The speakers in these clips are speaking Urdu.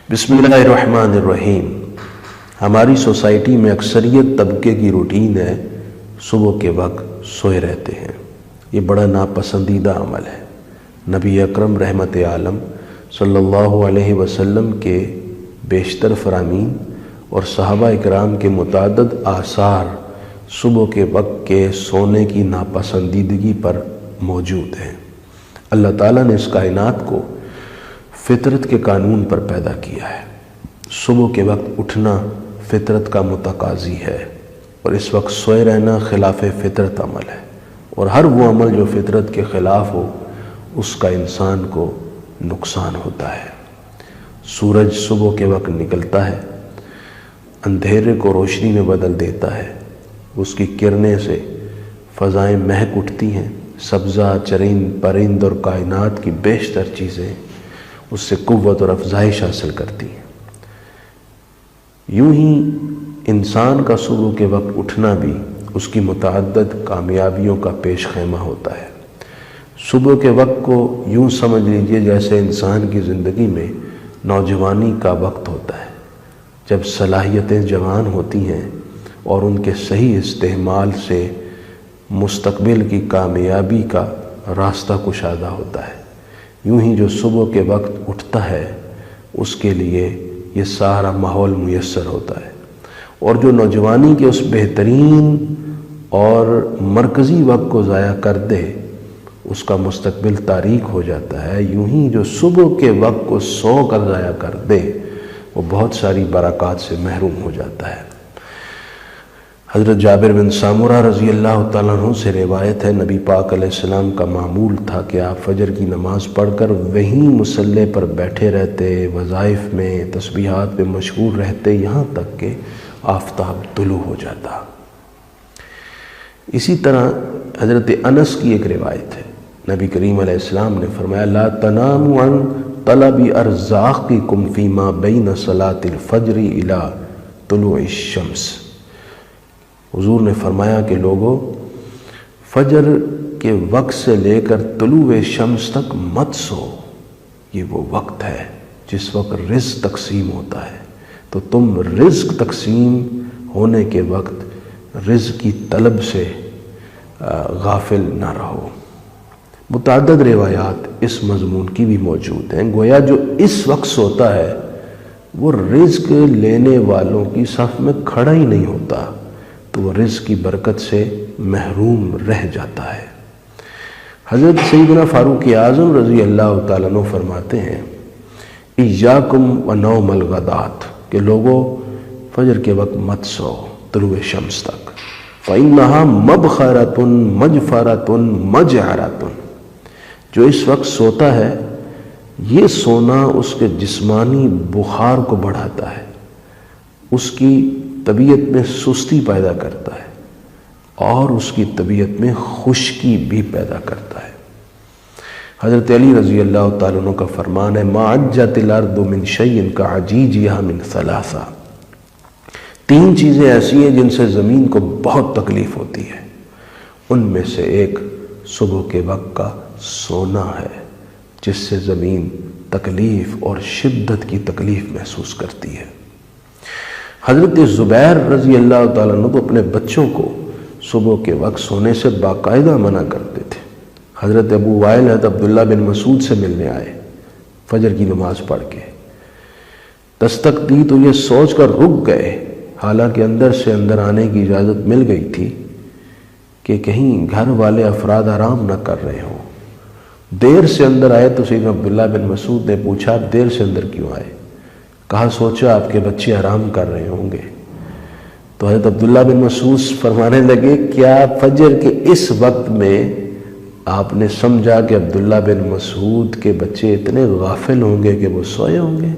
بسم اللہ الرحمن الرحیم۔ ہماری سوسائٹی میں اکثریت طبقے کی روٹین ہے صبح کے وقت سوئے رہتے ہیں۔ یہ بڑا ناپسندیدہ عمل ہے۔ نبی اکرم رحمت عالم صلی اللہ علیہ وسلم کے بیشتر فرامین اور صحابہ اکرام کے متعدد آثار صبح کے وقت کے سونے کی ناپسندیدگی پر موجود ہیں۔ اللہ تعالیٰ نے اس کائنات کو فطرت کے قانون پر پیدا کیا ہے۔ صبح کے وقت اٹھنا فطرت کا متقاضی ہے، اور اس وقت سوئے رہنا خلاف فطرت عمل ہے، اور ہر وہ عمل جو فطرت کے خلاف ہو اس کا انسان کو نقصان ہوتا ہے۔ سورج صبح کے وقت نکلتا ہے، اندھیرے کو روشنی میں بدل دیتا ہے، اس کی کرنیں سے فضائیں مہک اٹھتی ہیں، سبزہ، چرند، پرند اور کائنات کی بیشتر چیزیں اس سے قوت اور افزائش حاصل کرتی ہیں۔ یوں ہی انسان کا صبح کے وقت اٹھنا بھی اس کی متعدد کامیابیوں کا پیش خیمہ ہوتا ہے۔ صبح کے وقت کو یوں سمجھ لیجئے جیسے انسان کی زندگی میں نوجوانی کا وقت ہوتا ہے، جب صلاحیتیں جوان ہوتی ہیں اور ان کے صحیح استعمال سے مستقبل کی کامیابی کا راستہ کشادہ ہوتا ہے۔ یوں ہی جو صبح کے وقت اٹھتا ہے اس کے لیے یہ سارا ماحول میسر ہوتا ہے، اور جو نوجوانی کے اس بہترین اور مرکزی وقت کو ضائع کر دے اس کا مستقبل تاریک ہو جاتا ہے۔ یوں ہی جو صبح کے وقت کو سو کر ضائع کر دے وہ بہت ساری برکات سے محروم ہو جاتا ہے۔ حضرت جابر بن سامورہ رضی اللہ تعالیٰ عنہ سے روایت ہے، نبی پاک علیہ السلام کا معمول تھا کہ آپ فجر کی نماز پڑھ کر وہیں مصلی پر بیٹھے رہتے، وظائف میں، تسبیحات میں مشغول رہتے، یہاں تک کہ آفتاب طلوع ہو جاتا۔ اسی طرح حضرت انس کی ایک روایت ہے، نبی کریم علیہ السلام نے فرمایا لا تناموا عن طلب ارزاقکم فیما بین صلاة الفجر الی طلوع الشمس۔ حضور نے فرمایا کہ لوگوں، فجر کے وقت سے لے کر طلوع شمس تک مت سو، یہ وہ وقت ہے جس وقت رزق تقسیم ہوتا ہے، تو تم رزق تقسیم ہونے کے وقت رزق کی طلب سے غافل نہ رہو۔ متعدد روایات اس مضمون کی بھی موجود ہیں، گویا جو اس وقت سوتا ہے وہ رزق لینے والوں کی صف میں کھڑا ہی نہیں ہوتا، تو وہ رزق کی برکت سے محروم رہ جاتا ہے۔ حضرت سیدنا فاروق اعظم رضی اللہ تعالیٰ عنہ فرماتے ہیں ایاکم ونوم الغدات، کہ لوگوں فجر کے وقت مت سو طلوع شمس تک، فإنہا مبخرۃ مجفرۃ مجعرۃ، جو اس وقت سوتا ہے یہ سونا اس کے جسمانی بخار کو بڑھاتا ہے، اس کی طبیعت میں سستی پیدا کرتا ہے، اور اس کی طبیعت میں خشکی بھی پیدا کرتا ہے۔ حضرت علی رضی اللہ تعالیٰ عنہ کا فرمان ہے ما عجت الارض من شیء کعجیجها من ثلاثہ، تین چیزیں ایسی ہیں جن سے زمین کو بہت تکلیف ہوتی ہے، ان میں سے ایک صبح کے وقت کا سونا ہے، جس سے زمین تکلیف اور شدت کی تکلیف محسوس کرتی ہے۔ حضرت زبیر رضی اللہ تعالیٰ عنہ اپنے بچوں کو صبح کے وقت سونے سے باقاعدہ منع کرتے تھے۔ حضرت ابو وائل حضرت عبداللہ بن مسعود سے ملنے آئے فجر کی نماز پڑھ کے، دستک دی تو یہ سوچ کر رک گئے، حالانکہ اندر سے اندر آنے کی اجازت مل گئی تھی کہ کہیں گھر والے افراد آرام نہ کر رہے ہوں۔ دیر سے اندر آئے تو سیدنا عبداللہ بن مسعود نے پوچھا آپ دیر سے اندر کیوں آئے؟ کہا سوچا آپ کے بچے آرام کر رہے ہوں گے۔ تو حضرت عبداللہ بن مسعود فرمانے لگے کیا فجر کے اس وقت میں آپ نے سمجھا کہ عبداللہ بن مسعود کے بچے اتنے غافل ہوں گے کہ وہ سوئے ہوں گے؟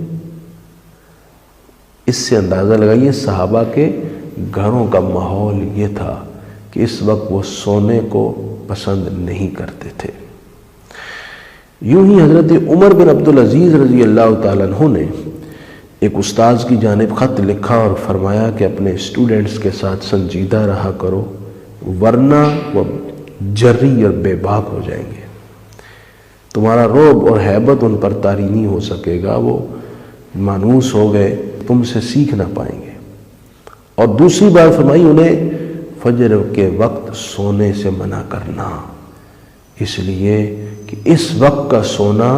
اس سے اندازہ لگائیے صحابہ کے گھروں کا ماحول یہ تھا کہ اس وقت وہ سونے کو پسند نہیں کرتے تھے۔ یوں ہی حضرت عمر بن عبدالعزیز رضی اللہ تعالیٰ عنہ نے ایک استاذ کی جانب خط لکھا اور فرمایا کہ اپنے اسٹوڈنٹس کے ساتھ سنجیدہ رہا کرو ورنہ وہ جری اور بے باک ہو جائیں گے، تمہارا رعب اور ہیبت ان پر طاری نہیں ہو سکے گا، وہ مانوس ہو گئے تم سے سیکھ نہ پائیں گے۔ اور دوسری بات فرمائی انہیں فجر کے وقت سونے سے منع کرنا، اس لیے کہ اس وقت کا سونا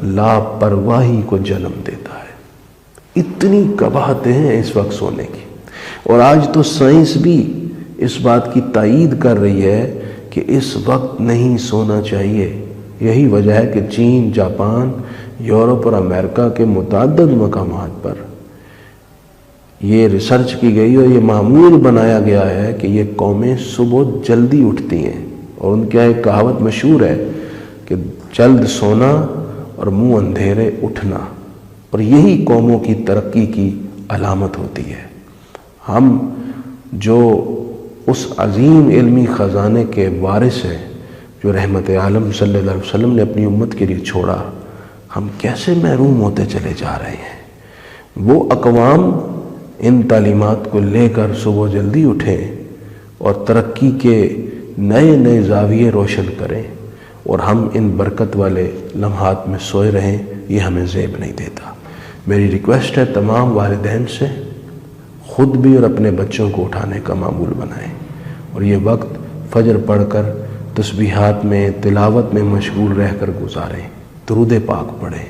لاپرواہی کو جنم دیتا ہے۔ اتنی قباحتیں ہیں اس وقت سونے کی، اور آج تو سائنس بھی اس بات کی تائید کر رہی ہے کہ اس وقت نہیں سونا چاہیے۔ یہی وجہ ہے کہ چین، جاپان، یورپ اور امریکہ کے متعدد مقامات پر یہ ریسرچ کی گئی اور یہ معمول بنایا گیا ہے کہ یہ قومیں صبح جلدی اٹھتی ہیں، اور ان کا ایک کہاوت مشہور ہے کہ جلد سونا اور منہ اندھیرے اٹھنا، اور یہی قوموں کی ترقی کی علامت ہوتی ہے۔ ہم جو اس عظیم علمی خزانے کے وارث ہیں جو رحمت عالم صلی اللہ علیہ وسلم نے اپنی امت کے لیے چھوڑا، ہم کیسے محروم ہوتے چلے جا رہے ہیں۔ وہ اقوام ان تعلیمات کو لے کر صبح جلدی اٹھیں اور ترقی کے نئے نئے زاویے روشن کریں، اور ہم ان برکت والے لمحات میں سوئے رہیں، یہ ہمیں زیب نہیں دیتا۔ میری ریکویسٹ ہے تمام والدین سے، خود بھی اور اپنے بچوں کو اٹھانے کا معمول بنائیں، اور یہ وقت فجر پڑھ کر تسبیحات میں، تلاوت میں مشغول رہ کر گزاریں، درود پاک پڑھیں،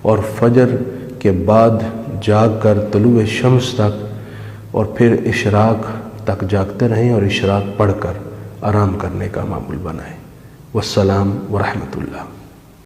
اور فجر کے بعد جاگ کر طلوع شمس تک اور پھر اشراق تک جاگتے رہیں، اور اشراق پڑھ کر آرام کرنے کا معمول بنائیں۔ والسلام ورحمۃ اللہ۔